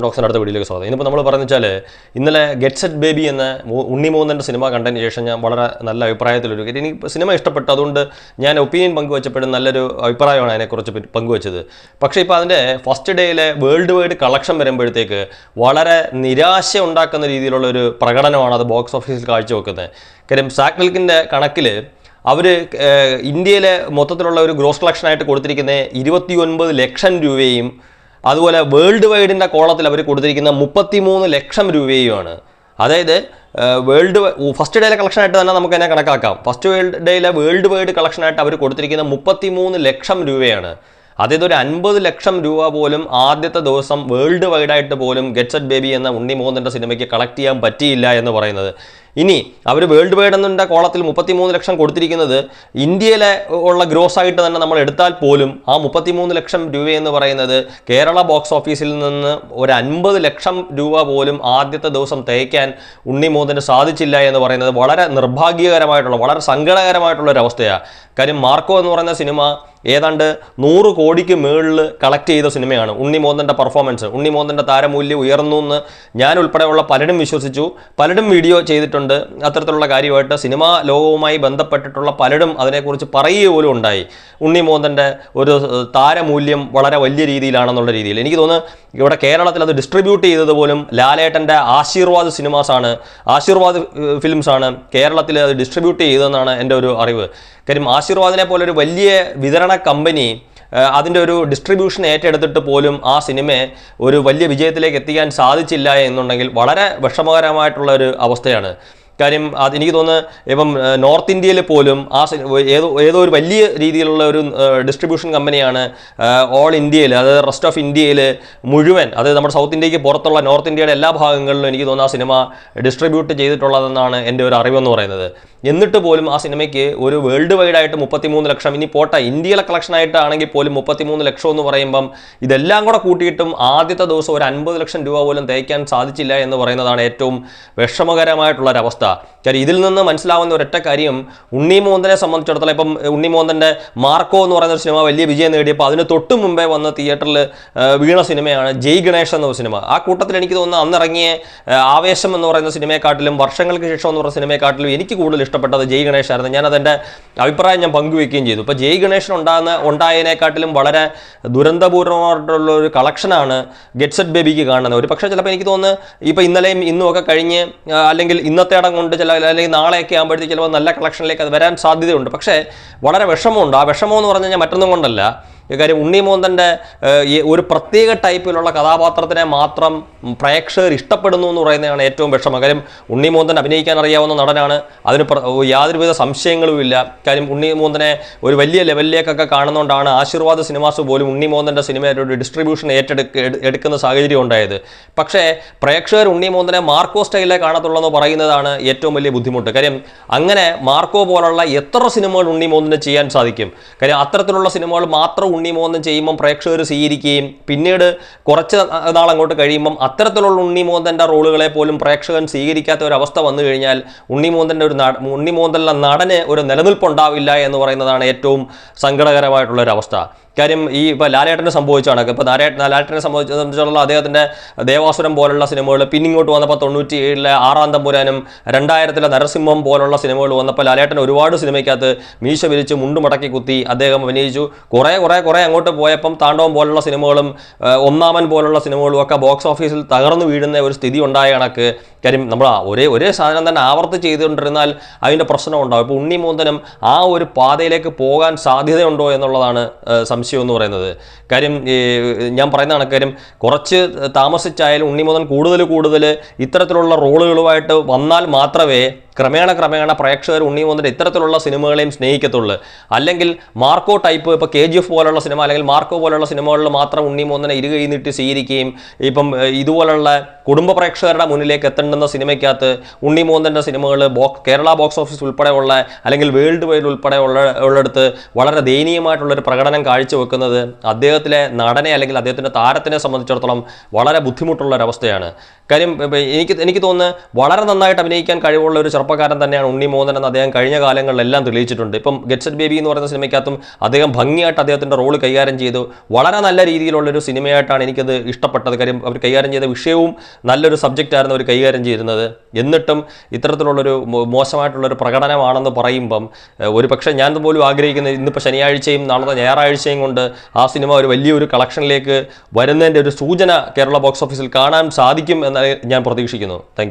ഡോക്സിൻ്റെ അടുത്ത വീഡിയോയിലേക്ക് സ്വാഗതം. ഇന്നിപ്പോൾ നമ്മൾ പറഞ്ഞു വെച്ചാൽ ഇന്നലെ ഗെറ്റ് സെറ്റ് ബേബി എന്ന ഉണ്ണിമോഹൻ്റെ സിനിമ കണ്ടതിന് ശേഷം ഞാൻ വളരെ നല്ല അഭിപ്രായത്തിലൊരു കാര്യം എനിക്ക് സിനിമ ഇഷ്ടപ്പെട്ടു. അതുകൊണ്ട് ഞാൻ ഒപ്പീനിയൻ പങ്കുവച്ചപ്പോഴും നല്ലൊരു അഭിപ്രായമാണ് അതിനെക്കുറിച്ച് പങ്കുവച്ചത്. പക്ഷേ ഇപ്പോൾ അതിൻ്റെ ഫസ്റ്റ് ഡേയിലെ വേൾഡ് വൈഡ് കളക്ഷൻ വരുമ്പോഴത്തേക്ക് വളരെ നിരാശ ഉണ്ടാക്കുന്ന രീതിയിലുള്ളൊരു പ്രകടനമാണ് അത് ബോക്സ് ഓഫീസിൽ കാഴ്ചവെക്കുന്നത്. കാര്യം സാക്മിൽക്കിൻ്റെ കണക്കിൽ അവർ ഇന്ത്യയിലെ മൊത്തത്തിലുള്ള ഒരു ഗ്രോസ് കളക്ഷനായിട്ട് കൊടുത്തിരിക്കുന്ന 29 ലക്ഷം രൂപയും അതുപോലെ വേൾഡ് വൈഡിൻ്റെ കോളത്തിൽ അവർ കൊടുത്തിരിക്കുന്ന 33 ലക്ഷം രൂപയുമാണ്. അതായത് ഫസ്റ്റ് ഡേയിലെ കളക്ഷനായിട്ട് തന്നെ നമുക്ക് തന്നെ കണക്കാക്കാം. ഫസ്റ്റ് ഡേയിലെ വേൾഡ് വൈഡ് കളക്ഷനായിട്ട് അവർ കൊടുത്തിരിക്കുന്ന 33 ലക്ഷം രൂപയാണ്. അതായത് ഒരു 50 ലക്ഷം രൂപ പോലും ആദ്യത്തെ ദിവസം വേൾഡ് വൈഡായിട്ട് പോലും ഗെറ്റ് സെറ്റ് ബേബി എന്ന ഉണ്ണിമോഹൻ്റെ സിനിമയ്ക്ക് കളക്ട് ചെയ്യാൻ പറ്റിയില്ല എന്ന് പറയുന്നത്. ഇനി അവർ വേൾഡ് വൈഡ് എന്നതിൻ്റെ കോളത്തിൽ 33 ലക്ഷം കൊടുത്തിരിക്കുന്നത് ഇന്ത്യയിലെ ഉള്ള ഗ്രോസ് ആയിട്ട് തന്നെ നമ്മൾ എടുത്താൽ പോലും ആ 33 ലക്ഷം രൂപയെന്ന് പറയുന്നത് കേരള ബോക്സ് ഓഫീസിൽ നിന്ന് ഒരു 50 ലക്ഷം രൂപ പോലും ആദ്യത്തെ ദിവസം തയ്ക്കാൻ ഉണ്ണിമോഹന് സാധിച്ചില്ല എന്ന് പറയുന്നത് വളരെ നിർഭാഗ്യകരമായിട്ടുള്ള വളരെ സങ്കടകരമായിട്ടുള്ള ഒരു അവസ്ഥയാണ്. കാര്യം മാർക്കോ എന്ന് പറയുന്ന സിനിമ ഏതാണ്ട് 100 കോടിക്ക് മുകളിൽ കളക്ട് ചെയ്ത സിനിമയാണ്. ഉണ്ണിമോഹൻ്റെ പെർഫോമൻസ്, ഉണ്ണിമോഹൻ്റെ താരമൂല്യം ഉയർന്നു എന്ന് ഞാൻ ഉൾപ്പെടെയുള്ള പലരും വിശ്വസിച്ചു, പലരും വീഡിയോ ചെയ്തിട്ടുണ്ട്. അത്തരത്തിലുള്ള കാര്യമായിട്ട് സിനിമാ ലോകവുമായി ബന്ധപ്പെട്ടിട്ടുള്ള പലരും അതിനെക്കുറിച്ച് പറയുക പോലും ഉണ്ടായി. ഉണ്ണിമോഹൻ്റെ ഒരു താരമൂല്യം വളരെ വലിയ രീതിയിലാണെന്നുള്ള രീതിയിൽ എനിക്ക് തോന്നുന്നു ഇവിടെ കേരളത്തിൽ അത് ഡിസ്ട്രിബ്യൂട്ട് ചെയ്തത് പോലും ലാലേട്ടൻ്റെ ആശീർവാദ് സിനിമാസാണ്, ആശീർവാദ് ഫിലിംസാണ് കേരളത്തിൽ അത് ഡിസ്ട്രിബ്യൂട്ട് ചെയ്തതെന്നാണ് എൻ്റെ ഒരു അറിവ്. കാര്യം ആശീർവാദിനെ പോലെ ഒരു വലിയ വിതരണ കമ്പനി അതിൻ്റെ ഒരു ഡിസ്ട്രിബ്യൂഷൻ ഏറ്റെടുത്തിട്ട് പോലും ആ സിനിമയെ ഒരു വലിയ വിജയത്തിലേക്ക് എത്തിക്കാൻ സാധിച്ചില്ല എന്നുണ്ടെങ്കിൽ വളരെ വിഷമകരമായിട്ടുള്ള ഒരു അവസ്ഥയാണ്. കാര്യം എനിക്ക് തോന്നുന്നു ഇപ്പം നോർത്ത് ഇന്ത്യയിൽ പോലും ഏതോ ഒരു വലിയ രീതിയിലുള്ള ഒരു ഡിസ്ട്രിബ്യൂഷൻ കമ്പനിയാണ് ഓൾ ഇന്ത്യയിൽ, അതായത് റെസ്റ്റ് ഓഫ് ഇന്ത്യയിൽ മുഴുവൻ, അതായത് നമ്മുടെ സൗത്ത് ഇന്ത്യക്ക് പുറത്തുള്ള നോർത്ത് ഇന്ത്യയുടെ എല്ലാ ഭാഗങ്ങളിലും എനിക്ക് തോന്നുന്നു ആ സിനിമ ഡിസ്ട്രിബ്യൂട്ട് ചെയ്തിട്ടുള്ളതെന്നാണ് എൻ്റെ ഒരു അറിവെന്ന് പറയുന്നത്. എന്നിട്ട് പോലും ആ സിനിമയ്ക്ക് ഒരു വേൾഡ് വൈഡായിട്ട് 33 ലക്ഷം, ഇനി പോട്ടെ ഇന്ത്യയിലെ കളക്ഷനായിട്ടാണെങ്കിൽ പോലും 33 ലക്ഷം എന്ന് പറയുമ്പം ഇതെല്ലാം കൂടെ കൂട്ടിയിട്ടും ആദ്യത്തെ ദിവസം ഒരു 50 ലക്ഷം രൂപ പോലും തയ്ക്കാൻ സാധിച്ചില്ല എന്ന് പറയുന്നതാണ് ഏറ്റവും വിഷമകരമായിട്ടുള്ളൊരവസ്ഥ. കാര്യം ഇതിൽ നിന്ന് മനസ്സിലാവുന്ന ഒരൊറ്റ കാര്യം, ഉണ്ണിമോഹനെ സംബന്ധിച്ചിടത്തോളം ഇപ്പം ഉണ്ണിമോഹൻ്റെ മാർക്കോ എന്ന് പറയുന്ന ഒരു സിനിമ വലിയ വിജയം നേടിയപ്പോൾ അതിന് തൊട്ട് മുമ്പേ വന്ന് തിയേറ്ററിൽ വീണ സിനിമയാണ് ജയ് ഗണേഷ് എന്ന സിനിമ. ആ കൂട്ടത്തിൽ എനിക്ക് തോന്നുന്നു അന്നിറങ്ങിയ ആവേശം എന്ന് പറയുന്ന സിനിമയെക്കാട്ടിലും വർഷങ്ങൾക്ക് ശേഷം എന്ന് പറയുന്ന സിനിമയെക്കാട്ടിലും എനിക്ക് കൂടുതൽ ഇഷ്ടപ്പെട്ടത് ജയ് ഗണേഷ് ആയിരുന്നു. ഞാനതെൻ്റെ അഭിപ്രായം ഞാൻ പങ്കുവയ്ക്കുകയും ചെയ്തു. ഇപ്പോൾ ജയ് ഗണേഷിന് ഉണ്ടായതിനെക്കാട്ടിലും വളരെ ദുരന്തപൂർവ്വമായിട്ടുള്ള ഒരു കളക്ഷനാണ് ഗെറ്റ് സെറ്റ് ബേബിക്ക് കാണുന്നത്. ഒരു പക്ഷേ ചിലപ്പോൾ എനിക്ക് തോന്നുന്നു ഇപ്പോൾ ഇന്നലെയും ഇന്നും ഒക്കെ കഴിഞ്ഞ് അല്ലെങ്കിൽ ഇന്നത്തെ ഇടം കൊണ്ട് അല്ലെങ്കിൽ നാളെയൊക്കെ ആകുമ്പോഴത്തേക്ക് ചിലപ്പോൾ നല്ല കളക്ഷനിലേക്ക് അത് വരാൻ സാധ്യതയുണ്ട്. പക്ഷേ വളരെ വിഷമമുണ്ട്. ആ വിഷമം എന്ന് പറഞ്ഞു കഴിഞ്ഞാൽ മറ്റൊന്നും കൊണ്ടല്ല, കാര്യം ഉണ്ണിമോഹൻ്റെ ഒരു പ്രത്യേക ടൈപ്പിലുള്ള കഥാപാത്രത്തിനെ മാത്രം പ്രേക്ഷകർ ഇഷ്ടപ്പെടുന്നു എന്ന് പറയുന്നതാണ് ഏറ്റവും വിഷമം. കാര്യം ഉണ്ണിമോഹൻ അഭിനയിക്കാൻ അറിയാവുന്ന നടനാണ്, അതിന് യാതൊരുവിധ സംശയങ്ങളുമില്ല. കാര്യം ഉണ്ണിമോഹനെ ഒരു വലിയ ലെവലിലേക്കൊക്കെ കാണുന്നതുകൊണ്ടാണ് ആശീർവാദ് സിനിമാസ് പോലും ഉണ്ണിമോഹൻ്റെ സിനിമയുടെ ഒരു ഡിസ്ട്രിബ്യൂഷൻ എടുക്കുന്ന സാഹചര്യം ഉണ്ടായത്. പക്ഷേ പ്രേക്ഷകർ ഉണ്ണിമോഹനെ മാർക്കോ സ്റ്റൈലിലെ കാണത്തുള്ളൂ എന്ന് പറയുന്നതാണ് ഏറ്റവും വലിയ ബുദ്ധിമുട്ട്. കാര്യം അങ്ങനെ മാർക്കോ പോലുള്ള എത്ര സിനിമകൾ ഉണ്ണിമോഹന് ചെയ്യാൻ സാധിക്കും? കാര്യം അത്തരത്തിലുള്ള സിനിമകൾ മാത്രം ഉണ്ണിമോഹൻ ചെയ്യുമ്പം പ്രേക്ഷകർ സ്വീകരിക്കുകയും പിന്നീട് കുറച്ച് നാളങ്ങോട്ട് കഴിയുമ്പം അത്തരത്തിലുള്ള ഉണ്ണിമോഹൻ്റെ റോളുകളെ പോലും പ്രേക്ഷകൻ സ്വീകരിക്കാത്ത ഒരു അവസ്ഥ വന്നു കഴിഞ്ഞാൽ ഉണ്ണിമോഹൻ്റെ നടന് ഒരു നിലനിൽപ്പുണ്ടാവില്ല എന്ന് പറയുന്നതാണ് ഏറ്റവും സങ്കടകരമായിട്ടുള്ളൊരു അവസ്ഥ. കാര്യം ഇപ്പോൾ ലാലേട്ടനെ സംഭവിച്ചാണ്. ഇപ്പോൾ ലാലേട്ടനെ സംബന്ധിച്ചിടത്തോളം അദ്ദേഹത്തിൻ്റെ ദേവാസുരം പോലുള്ള സിനിമകൾ പിന്നിങ്ങോട്ട് വന്നപ്പോൾ 97-ലെ ആറാം തമ്പുരാനും 2000-ലെ നരസിംഹം പോലുള്ള സിനിമകൾ വന്നപ്പോൾ ലാലേട്ടൻ ഒരുപാട് സിനിമയ്ക്കകത്ത് മീശ വിരിച്ച് മുണ്ടുമടക്കി കുത്തി അദ്ദേഹം അഭിനയിച്ചു. കുറേ അങ്ങോട്ട് പോയപ്പം താണ്ഡവം പോലുള്ള സിനിമകളും ഒന്നാമൻ പോലുള്ള സിനിമകളും ഒക്കെ ബോക്സ് ഓഫീസിൽ തകർന്നു വീഴുന്ന ഒരു സ്ഥിതി ഉണ്ടായ കണക്ക്. കാര്യം നമ്മൾ ഒരേ സാധനം തന്നെ ആവർത്തി ചെയ്തുകൊണ്ടിരുന്നാൽ അതിൻ്റെ പ്രശ്നം ഉണ്ടാവും. ഇപ്പോൾ ഉണ്ണിമോഹനും ആ ഒരു പാതയിലേക്ക് പോകാൻ സാധ്യതയുണ്ടോ എന്നുള്ളതാണ് സംശയം എന്ന് പറയുന്നത്. കാര്യം ഞാൻ പറയുന്ന കണക്കാര്യം കുറച്ച് താമസിച്ചായാലും ഉണ്ണിമോഹൻ കൂടുതൽ ഇത്തരത്തിലുള്ള റോളുകളുമായിട്ട് വന്നാൽ മാത്രമേ ക്രമേണ പ്രേക്ഷകർ ഉണ്ണിമോഹൻ്റെ ഇത്തരത്തിലുള്ള സിനിമകളെയും സ്നേഹിക്കത്തുള്ളൂ. അല്ലെങ്കിൽ മാർക്കോ ടൈപ്പ്, ഇപ്പോൾ KGF പോലുള്ള സിനിമ അല്ലെങ്കിൽ മാർക്കോ പോലുള്ള സിനിമകളിൽ മാത്രം ഉണ്ണിമോഹനെ ഇരുകൈ നീട്ടി സ്വീകരിക്കുകയും ഇപ്പം ഇതുപോലുള്ള കുടുംബ പ്രേക്ഷകരുടെ മുന്നിലേക്ക് എത്തേണ്ടുന്ന സിനിമയ്ക്കകത്ത് ഉണ്ണിമോഹൻ്റെ സിനിമകൾ കേരള ബോക്സ് ഓഫീസ് ഉൾപ്പെടെയുള്ള അല്ലെങ്കിൽ വേൾഡ് വൈഡ് ഉൾപ്പെടെ ഉള്ളിടത്ത് വളരെ ദയനീയമായിട്ടുള്ളൊരു പ്രകടനം കാഴ്ചവെക്കുന്നത് അദ്ദേഹത്തിലെ നടനെ അല്ലെങ്കിൽ അദ്ദേഹത്തിൻ്റെ താരത്തിനെ സംബന്ധിച്ചിടത്തോളം വളരെ ബുദ്ധിമുട്ടുള്ളൊരവസ്ഥയാണ്. കാര്യം എനിക്ക് തോന്നുന്നു വളരെ നന്നായിട്ട് അഭിനയിക്കാൻ കഴിവുള്ള ഒരു ചെറുപ്പക്കാരൻ തന്നെയാണ് ഉണ്ണി മോഹൻ എന്ന് അദ്ദേഹം കഴിഞ്ഞ കാലങ്ങളിലെല്ലാം തെളിയിച്ചിട്ടുണ്ട്. ഇപ്പം ഗെറ്റ് സെറ്റ് ബേബി എന്ന് പറയുന്ന സിനിമയ്ക്കകത്തും അദ്ദേഹം ഭംഗിയായിട്ട് അദ്ദേഹത്തിൻ്റെ റോള് കൈകാര്യം ചെയ്തു. വളരെ നല്ല രീതിയിലുള്ളൊരു സിനിമയായിട്ടാണ് എനിക്കത് ഇഷ്ടപ്പെട്ടത്. കാര്യം അവർ കൈകാര്യം ചെയ്ത വിഷയവും നല്ലൊരു സബ്ജക്റ്റായിരുന്നു അവർ കൈകാര്യം ചെയ്തിരുന്നത്. എന്നിട്ടും ഇത്തരത്തിലുള്ളൊരു മോശമായിട്ടുള്ളൊരു പ്രകടനമാണെന്ന് പറയുമ്പം ഒരു പക്ഷേ ഞാൻ പോലും ആഗ്രഹിക്കുന്നത് ഇന്നിപ്പോൾ ശനിയാഴ്ചയും നാളത്തെ ഞായറാഴ്ചയും കൊണ്ട് ആ സിനിമ ഒരു വലിയൊരു കളക്ഷനിലേക്ക് വരുന്നതിൻ്റെ ഒരു സൂചന കേരള ബോക്സ് ഓഫീസിൽ കാണാൻ സാധിക്കും എന്ന് ഞാൻ പ്രതീക്ഷിക്കുന്നു. താങ്ക്